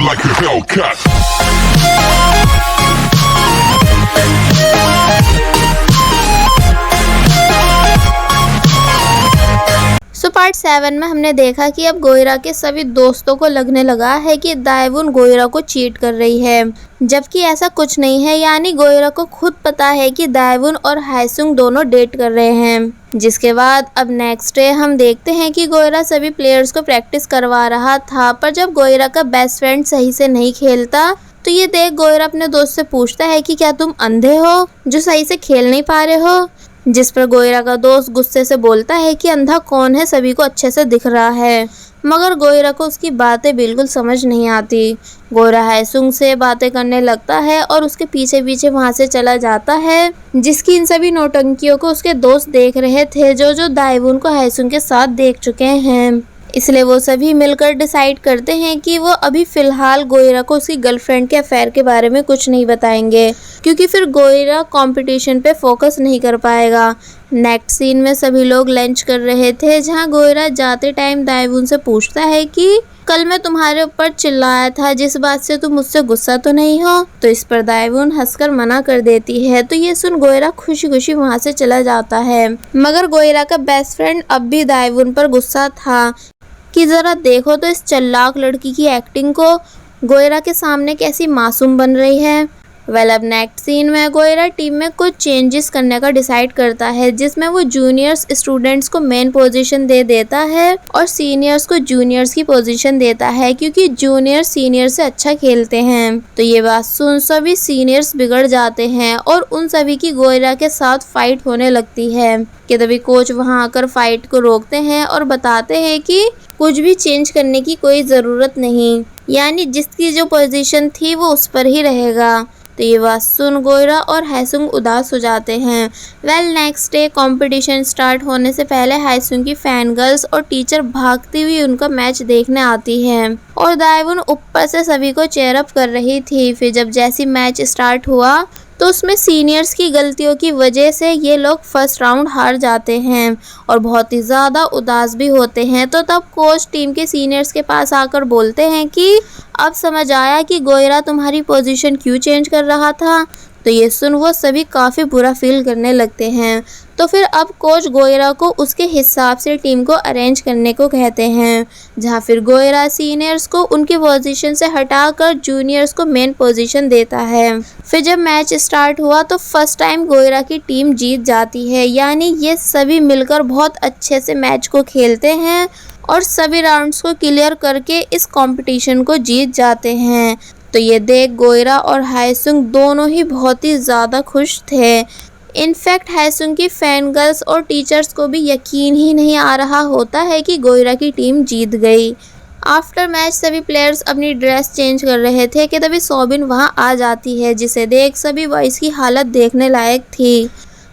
like a Hellcat. Part 7 में हमने देखा कि अब गोयरा के सभी दोस्तों को लगने लगा है कि दायवुन गोयरा को चीट कर रही है, जबकि ऐसा कुछ नहीं है। यानी गोयरा को खुद पता है कि दायवुन और हायसुंग दोनों डेट कर रहे हैं। जिसके बाद अब नेक्स्ट डे हम देखते हैं कि गोयरा सभी प्लेयर्स को प्रैक्टिस करवा रहा था, पर जब गोयरा का बेस्ट फ्रेंड सही से नहीं खेलता तो ये देख गोयरा अपने दोस्त से पूछता है कि क्या तुम अंधे हो जो सही से खेल नहीं पा रहे हो। जिस पर गोयरा का दोस्त गुस्से से बोलता है कि अंधा कौन है, सभी को अच्छे से दिख रहा है। मगर गोयरा को उसकी बातें बिल्कुल समझ नहीं आती। गोयरा हायसुंग से बातें करने लगता है और उसके पीछे पीछे वहां से चला जाता है, जिसकी इन सभी नौटंकियों को उसके दोस्त देख रहे थे जो दायवुन को हायसुंग के साथ देख चुके हैं। इसलिए वो सभी मिलकर डिसाइड करते हैं कि वो अभी फ़िलहाल गोयरा को उसकी गर्लफ्रेंड के अफेयर के बारे में कुछ नहीं बताएंगे, क्योंकि फिर गोयरा कंपटीशन पे फोकस नहीं कर पाएगा। नेक्स्ट सीन में सभी लोग लंच कर रहे थे, जहां गोयरा जाते टाइम दायवुन से पूछता है कि कल मैं तुम्हारे ऊपर चिल्लाया था, जिस बात से तुम मुझसे गुस्सा तो नहीं हो। तो इस पर दायवुन हंसकर मना कर देती है। तो ये सुन गोयरा खुशी खुशी वहाँ से चला जाता है। मगर गोयरा का बेस्ट फ्रेंड अब भी दायवुन पर गुस्सा था कि ज़रा देखो तो इस चालाक लड़की की एक्टिंग को, गोयरा के सामने कैसी मासूम बन रही है। अब नेक्स्ट सीन में गोयरा टीम में कुछ चेंजेस करने का डिसाइड करता है, जिसमें वो जूनियर्स स्टूडेंट्स को मेन पोजीशन दे देता है और सीनियर्स को जूनियर्स की पोजीशन देता है, क्योंकि जूनियर सीनियर से अच्छा खेलते हैं। तो ये बात सुन सभी सीनियर्स बिगड़ जाते हैं और उन सभी की गोयरा के साथ फाइट होने लगती है। कि तभी कोच वहां आकर फाइट को रोकते हैं और बताते हैं कि कुछ भी चेंज करने की कोई ज़रूरत नहीं, यानी जिसकी जो पोजीशन थी वो उस पर ही रहेगा। तो ये बात सुन गोयरा और हायसुंग उदास हो जाते हैं। नेक्स्ट डे कंपटीशन स्टार्ट होने से पहले हायसुंग की फैन गर्ल्स और टीचर भागती हुई उनका मैच देखने आती हैं और दायवुन ऊपर से सभी को चेयर अप कर रही थी। फिर जब जैसी मैच स्टार्ट हुआ तो उसमें सीनियर्स की गलतियों की वजह से ये लोग फर्स्ट राउंड हार जाते हैं और बहुत ही ज़्यादा उदास भी होते हैं। तो तब कोच टीम के सीनियर्स के पास आकर बोलते हैं कि अब समझ आया कि गोयरा तुम्हारी पोजीशन क्यों चेंज कर रहा था। तो ये सुन वो सभी काफ़ी बुरा फील करने लगते हैं। तो फिर अब कोच गोयरा को उसके हिसाब से टीम को अरेंज करने को कहते हैं, जहाँ फिर गोयरा सीनियर्स को उनकी पोजीशन से हटाकर जूनियर्स को मेन पोजीशन देता है। फिर जब मैच स्टार्ट हुआ तो फर्स्ट टाइम गोयरा की टीम जीत जाती है, यानी ये सभी मिलकर बहुत अच्छे से मैच को खेलते हैं और सभी राउंड्स को क्लियर करके इस कंपटीशन को जीत जाते हैं। तो ये देख गोयरा और हायसुंग दोनों ही बहुत ही ज़्यादा खुश थे। इनफैक्ट हायसुंग की फैन गर्ल्स और टीचर्स को भी यकीन ही नहीं आ रहा होता है कि गोयरा की टीम जीत गई। आफ्टर मैच सभी प्लेयर्स अपनी ड्रेस चेंज कर रहे थे कि तभी सोबिन वहां आ जाती है, जिसे देख सभी बॉयज़ की हालत देखने लायक थी।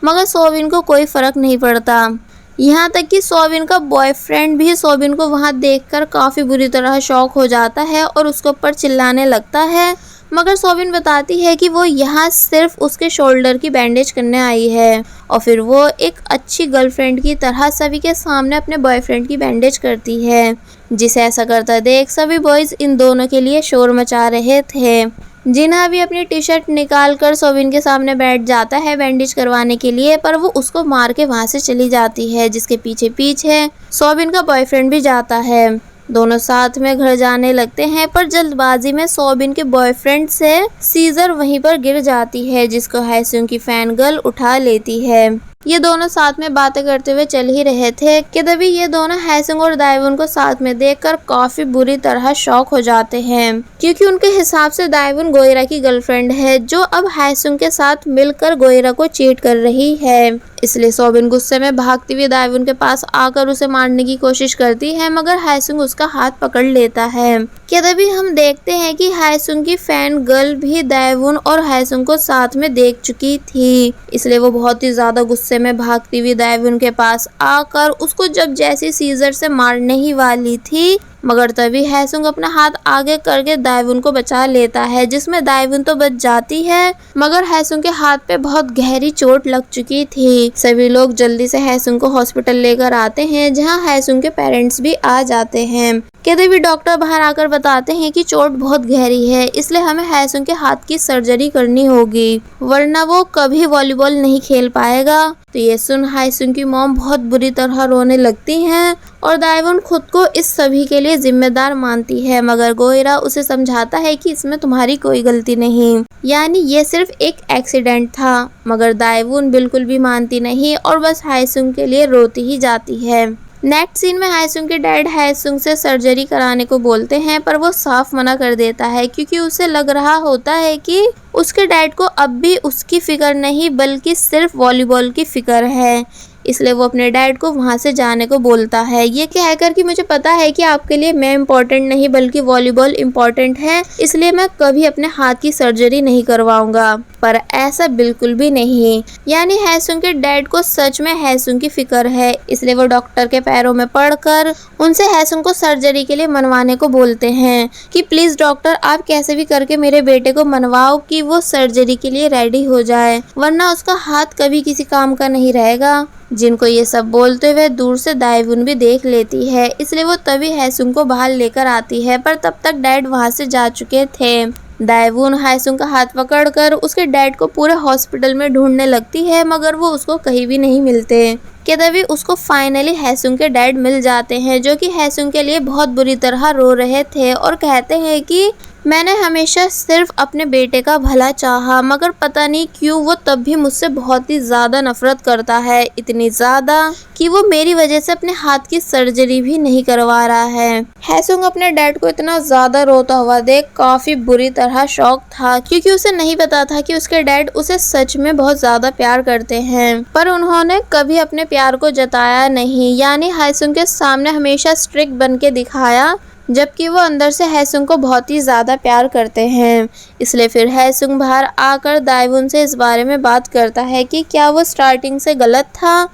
मगर सोबिन को कोई फ़र्क नहीं पड़ता। यहाँ तक कि सोबिन का बॉयफ्रेंड भी सोबिन को वहाँ देखकर काफ़ी बुरी तरह शॉक हो जाता है और उसके ऊपर चिल्लाने लगता है। मगर सोबिन बताती है कि वो यहाँ सिर्फ उसके शोल्डर की बैंडेज करने आई है और फिर वो एक अच्छी गर्लफ्रेंड की तरह सभी के सामने अपने बॉयफ्रेंड की बैंडेज करती है। जिसे ऐसा करता देख सभी बॉयज़ इन दोनों के लिए शोर मचा रहे थे। जिन्हा भी अपनी टी शर्ट निकाल कर सोबिन के सामने बैठ जाता है बैंडेज करवाने के लिए, पर वो उसको मार के वहाँ से चली जाती है, जिसके पीछे पीछे सोबिन का बॉयफ्रेंड भी जाता है। दोनों साथ में घर जाने लगते हैं, पर जल्दबाजी में सोबिन के बॉयफ्रेंड से सीजर वहीं पर गिर जाती है, जिसको हायसुंग की फैन गर्ल उठा लेती है। ये दोनों साथ में बातें करते हुए चल ही रहे थे कि तभी ये दोनों हायसुंग और दायवुन को साथ में देखकर काफी बुरी तरह शॉक हो जाते हैं, क्योंकि उनके हिसाब से दायवुन गोयरा की गर्लफ्रेंड है जो अब हायसुंग के साथ मिलकर गोयरा को चीट कर रही है। इसलिए सोबिन गुस्से में भागती हुई दायवुन के पास आकर उसे मारने की कोशिश करती है, मगर हायसुंग उसका हाथ पकड़ लेता है। कि तभी हम देखते हैं कि हायसुंग की फैन गर्ल भी दायवुन और हायसुंग को साथ में देख चुकी थी। इसलिए वो बहुत ही ज्यादा गुस्से में भागती हुई दायवुन के पास आकर उसको जब जैसे सीजर से मारने ही वाली थी मगर तभी हैसुंग अपना हाथ आगे करके दाएवुन को बचा लेता है, जिसमें दाएवुन तो बच जाती है मगर हैसुंग के हाथ पे बहुत गहरी चोट लग चुकी थी। सभी लोग जल्दी से हैसुंग को हॉस्पिटल लेकर आते हैं, जहां हैसुंग के पेरेंट्स भी आ जाते हैं। कहते भी डॉक्टर बाहर आकर बताते हैं कि चोट बहुत गहरी है, इसलिए हमें हैसुंग के हाथ की सर्जरी करनी होगी, वरना वो कभी वॉलीबॉल नहीं खेल पाएगा। तो ये सुन हैसुंग की मॉम बहुत बुरी तरह रोने लगती हैं और दाएवुन खुद को इस सभी के लिए जिम्मेदार मानती है, मगर गोयरा उसे समझाता है कि इसमें तुम्हारी कोई गलती नहीं, यानी ये सिर्फ एक एक्सीडेंट था। मगर दाएवुन बिल्कुल भी मानती नहीं और बस हैसुंग के लिए रोती ही जाती है। नेक्स्ट सीन में हैसुंग के डैड हैसुंग से सर्जरी कराने को बोलते हैं, पर वो साफ मना कर देता है क्योंकि उसे लग रहा होता है कि उसके डैड को अब भी उसकी फिक्र नहीं बल्कि सिर्फ वॉलीबॉल की फिक्र है। इसलिए वो अपने डैड को वहाँ से जाने को बोलता है, ये कहकर कि मुझे पता है कि आपके लिए मैं इम्पोर्टेंट नहीं बल्कि वॉलीबॉल इम्पोर्टेंट है, इसलिए मैं कभी अपने हाथ की सर्जरी नहीं करवाऊंगा। पर ऐसा बिल्कुल भी नहीं, यानी हैसुंग के डैड को सच में हैसुंग की फिक्र है, इसलिए वो डॉक्टर के पैरों में पड़कर उनसे हैसुंग को सर्जरी के लिए मनवाने को बोलते हैं कि प्लीज डॉक्टर आप कैसे भी करके मेरे बेटे को मनवाओ कि वो सर्जरी के लिए रेडी हो जाए, वरना उसका हाथ कभी किसी काम का नहीं रहेगा। जिनको ये सब बोलते हुए दूर से दाएवुन भी देख लेती है, इसलिए वो तभी हैसुंग को बाहर लेकर आती है, पर तब तक डैड वहाँ से जा चुके थे। दाएवुन हैसुंग का हाथ पकड़कर उसके डैड को पूरे हॉस्पिटल में ढूंढने लगती है, मगर वो उसको कहीं भी नहीं मिलते। कि तभी उसको फाइनली हैसुंग के डैड मिल जाते हैं, जो कि हैसुंग के लिए बहुत बुरी तरह रो रहे थे और कहते हैं कि मैंने हमेशा सिर्फ अपने बेटे का भला चाहा, मगर पता नहीं क्यों वो तब भी मुझसे बहुत ही ज़्यादा नफरत करता है, इतनी ज़्यादा कि वो मेरी वजह से अपने हाथ की सर्जरी भी नहीं करवा रहा है। हैसुंग अपने डैड को इतना ज़्यादा रोता हुआ देख काफ़ी बुरी तरह शॉक था, क्योंकि उसे नहीं पता था कि उसके डैड उसे सच में बहुत ज़्यादा प्यार करते हैं, पर उन्होंने कभी अपने प्यार को जताया नहीं, यानी हैसुंग के सामने हमेशा स्ट्रिक्ट बन के दिखाया, जबकि वो अंदर से हैसुंग को बहुत ही ज़्यादा प्यार करते हैं। इसलिए फिर हैसुंग बाहर आकर दाएवुन से इस बारे में बात करता है कि क्या वो स्टार्टिंग से गलत था,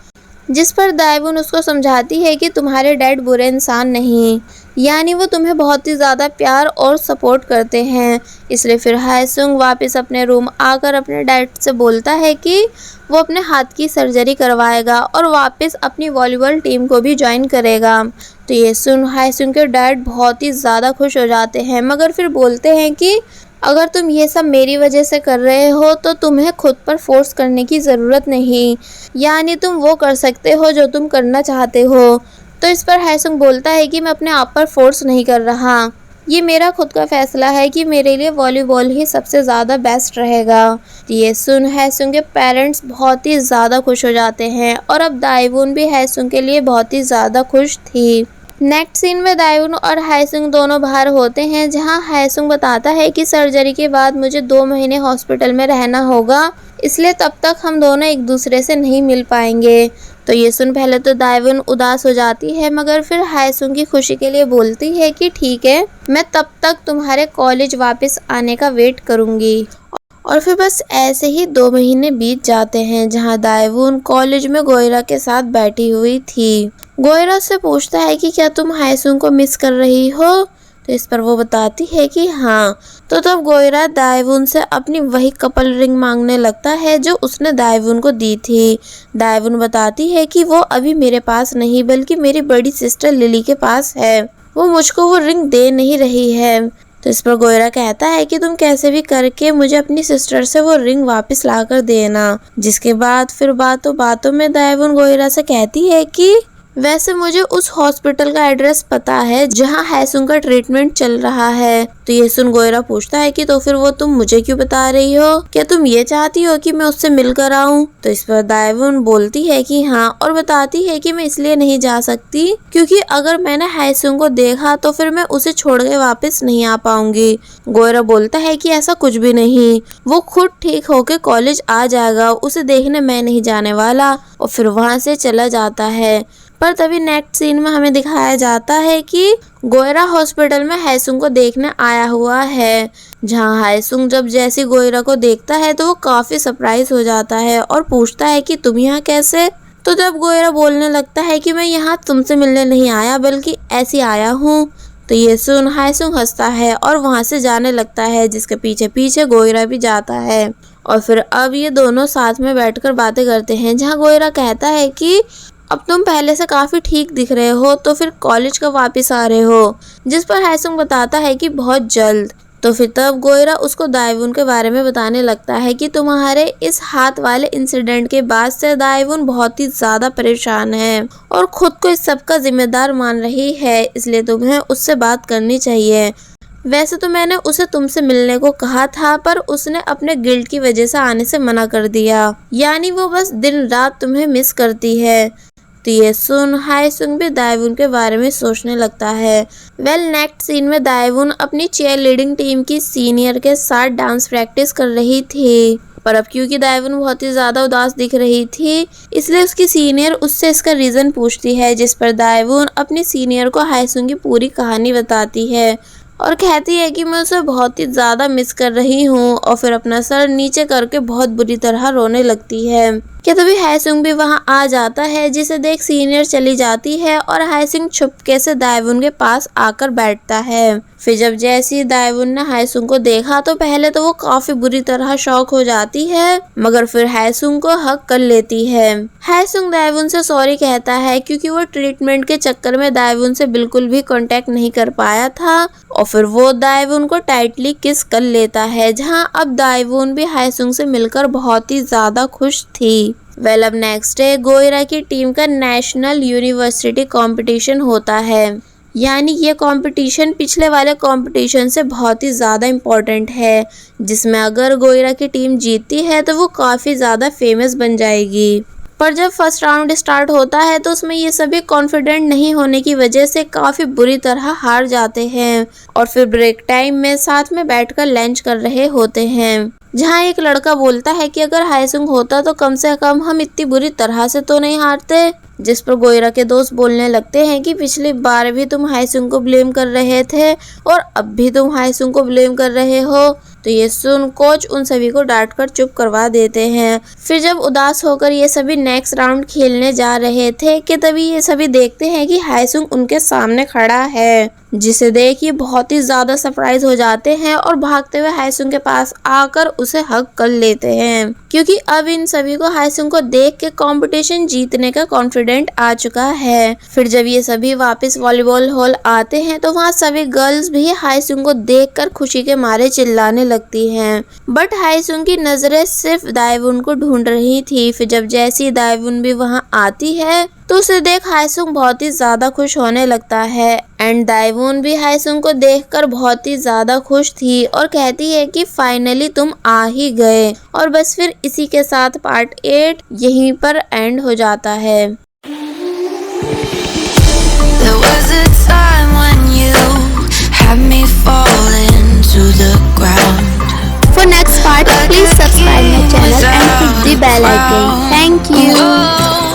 जिस पर दाएवुन उसको समझाती है कि तुम्हारे डैड बुरे इंसान नहीं, यानी वो तुम्हें बहुत ही ज़्यादा प्यार और सपोर्ट करते हैं। इसलिए फिर हैसुंग वापस अपने रूम आकर अपने डैड से बोलता है कि वो अपने हाथ की सर्जरी करवाएगा और वापस अपनी वॉलीबॉल टीम को भी ज्वाइन करेगा। तो ये सुन हैसुंग के डैड बहुत ही ज़्यादा खुश हो जाते हैं, मगर फिर बोलते हैं कि अगर तुम ये सब मेरी वजह से कर रहे हो तो तुम्हें खुद पर फोर्स करने की ज़रूरत नहीं, यानी तुम वो कर सकते हो जो तुम करना चाहते हो। तो इस पर हैसुंग बोलता है कि मैं अपने आप पर फोर्स नहीं कर रहा, ये मेरा खुद का फैसला है कि मेरे लिए वॉलीबॉल ही सबसे ज़्यादा बेस्ट रहेगा। ये सुन हैसुंग के पेरेंट्स बहुत ही ज़्यादा खुश हो जाते हैं और अब दाएवुन भी हैसुंग के लिए बहुत ही ज़्यादा खुश थी। नेक्स्ट सीन में दाएवुन और हैसुंग दोनों बाहर होते हैं, जहां हैसुंग बताता है कि सर्जरी के बाद मुझे 2 महीने हॉस्पिटल में रहना होगा, इसलिए तब तक हम दोनों एक दूसरे से नहीं मिल पाएंगे। तो ये सुन पहले तो दाएवुन उदास हो जाती है, मगर फिर हैसुंग की खुशी के लिए बोलती है कि ठीक है, मैं तब तक तुम्हारे कॉलेज वापस आने का वेट करूँगी। और फिर बस ऐसे ही 2 महीने बीत जाते हैं, जहां दाएवुन कॉलेज में गोयरा के साथ बैठी हुई थी। गोयरा से पूछता है कि क्या तुम हैसुंग को मिस कर रही हो, तो इस पर वो बताती है कि हाँ। तो तब गोयरा दाएवुन से अपनी वही कपल रिंग मांगने लगता है जो उसने दाएवुन को दी थी। दाएवुन बताती है कि वो अभी मेरे पास नहीं बल्कि मेरी बड़ी सिस्टर लिली के पास है, वो मुझको वो रिंग दे नहीं रही है। तो इस पर गोयरा कहता है कि तुम कैसे भी करके मुझे अपनी सिस्टर से वो रिंग वापस लाकर देना। जिसके बाद फिर बातों बातों में दाएवुन गोयरा से कहती है कि वैसे मुझे उस हॉस्पिटल का एड्रेस पता है जहां हैसुंग का ट्रीटमेंट चल रहा है। तो ये सुन गोयरा पूछता है कि तो फिर वो तुम मुझे क्यों बता रही हो, क्या तुम ये चाहती हो कि मैं उससे मिलकर आऊं? तो इस पर दाएवुन बोलती है कि हाँ, और बताती है कि मैं इसलिए नहीं जा सकती क्योंकि अगर मैंने हैसुंग को देखा तो फिर मैं उसे छोड़ के वापस नहीं आ पाऊंगी। गोयरा बोलता है कि ऐसा कुछ भी नहीं, वो खुद ठीक होके कॉलेज आ जाएगा, उसे देखने मैं नहीं जाने वाला। और फिर वहाँ से चला जाता है। पर तभी नेक्स्ट सीन में हमें दिखाया जाता है कि गोयरा हॉस्पिटल में हैसुंग को देखने आया हुआ है, जहां हैसुंग जब जैसी गोयरा को देखता है तो वो काफी सरप्राइज हो जाता है और पूछता है कि तुम यहाँ कैसे। तो जब गोयरा बोलने लगता है कि मैं यहाँ तुमसे मिलने नहीं आया बल्कि ऐसे आया हूँ, तो ये सुन हायसुंग हंसता है और वहां से जाने लगता है, जिसके पीछे पीछे गोयरा भी जाता है। और फिर अब ये दोनों साथ में बैठकर बातें करते हैं, जहाँ गोयरा कहता है कि अब तुम पहले से काफी ठीक दिख रहे हो, तो फिर कॉलेज कब वापस आ रहे हो? जिस पर हायसुंग बताता है कि बहुत जल्द। तो फिर तब गोयरा उसको दाएवुन के बारे में बताने लगता है कि तुम्हारे इस हाथ वाले इंसिडेंट के बाद से दाएवुन बहुत ही ज्यादा परेशान है और खुद को इस सब का जिम्मेदार मान रही है, इसलिए तुम्हें उससे बात करनी चाहिए। वैसे तो मैंने उसे तुमसे मिलने को कहा था, पर उसने अपने गिल्ट की वजह से आने से मना कर दिया, यानी वो बस दिन रात तुम्हें मिस करती है। तो ये सुन हायसुंग भी दाएवुन के बारे में सोचने लगता है। नेक्स्ट सीन में दाएवुन अपनी चीयर लीडिंग टीम की सीनियर के साथ डांस प्रैक्टिस कर रही थी, पर अब क्योंकि दाएवुन बहुत ही ज्यादा उदास दिख रही थी, इसलिए उसकी सीनियर उससे इसका रीजन पूछती है, जिस पर दाएवुन अपनी सीनियर को हायसुंग की पूरी कहानी बताती है और कहती है कि मैं उसे बहुत ही ज़्यादा मिस कर रही हूँ, और फिर अपना सर नीचे करके बहुत बुरी तरह रोने लगती है। कि तभी हायसुंग भी वहाँ आ जाता है, जिसे देख सीनियर चली जाती है और हायसुंग छुपके से दाएवुन के पास आकर बैठता है। फिर जब जैसे दाएवुन ने हायसुंग को देखा तो पहले तो वो काफी बुरी तरह शॉक हो जाती है, मगर फिर हायसुंग को हक कर लेती है। हायसुंग दाएवुन से सॉरी कहता है क्योंकि वो ट्रीटमेंट के चक्कर में दाएवुन से बिल्कुल भी कांटेक्ट नहीं कर पाया था, और फिर वो दाएवुन को टाइटली किस कर लेता है, जहां अब दाएवुन भी हायसुंग से मिलकर बहुत ही ज्यादा खुश थी। अब नेक्स्ट डे गोयरा की टीम का नेशनल यूनिवर्सिटी कंपटीशन होता है, यानी ये कंपटीशन पिछले वाले कंपटीशन से बहुत ही ज़्यादा इम्पोर्टेंट है, जिसमें अगर गोयरा की टीम जीतती है तो वो काफ़ी ज़्यादा फेमस बन जाएगी। पर जब फर्स्ट राउंड स्टार्ट होता है तो उसमें ये सभी कॉन्फिडेंट नहीं होने की वजह से काफ़ी बुरी तरह हार जाते हैं, और फिर ब्रेक टाइम में साथ में बैठकर लंच कर रहे होते हैं, जहाँ एक लड़का बोलता है कि अगर हायसुंग होता तो कम से कम हम इतनी बुरी तरह से तो नहीं हारते। जिस पर गोयरा के दोस्त बोलने लगते हैं कि पिछली बार भी तुम हायसुंग को ब्लेम कर रहे थे और अब भी तुम हायसुंग को ब्लेम कर रहे हो। तो ये सुन कोच उन सभी को डांट कर चुप करवा देते हैं। फिर जब उदास होकर ये सभी नेक्स्ट राउंड खेलने जा रहे थे कि तभी ये सभी देखते हैं कि हायसुंग उनके सामने खड़ा है, जिसे देख ये बहुत ही ज्यादा सरप्राइज हो जाते हैं और भागते हुए हायसुंग के पास आकर उसे हग कर लेते हैं, क्योंकि अब इन सभी को हायसुंग को देख के कंपटीशन जीतने का कॉन्फिडेंट आ चुका है। फिर जब ये सभी वापस वॉलीबॉल हॉल आते हैं तो वहाँ सभी गर्ल्स भी हायसुंग को देखकर खुशी के मारे चिल्लाने लगती हैं, बट हायसुंग की नजरें सिर्फ दाएवुन को ढूंढ रही थी। फिर जब जैसी दाएवुन भी वहाँ आती है तो उसे देख हायसुंग बहुत ही ज्यादा खुश होने लगता है, एंड दाएवुन भी हायसुंग को देखकर बहुत ही ज्यादा खुश थी और कहती है कि फाइनली तुम आ ही गए। और बस फिर इसी के साथ पार्ट 8 यहीं पर एंड हो जाता है। There was a time when you had me falling to the ground. For next part, please subscribe my channel and hit the bell icon. Thank you.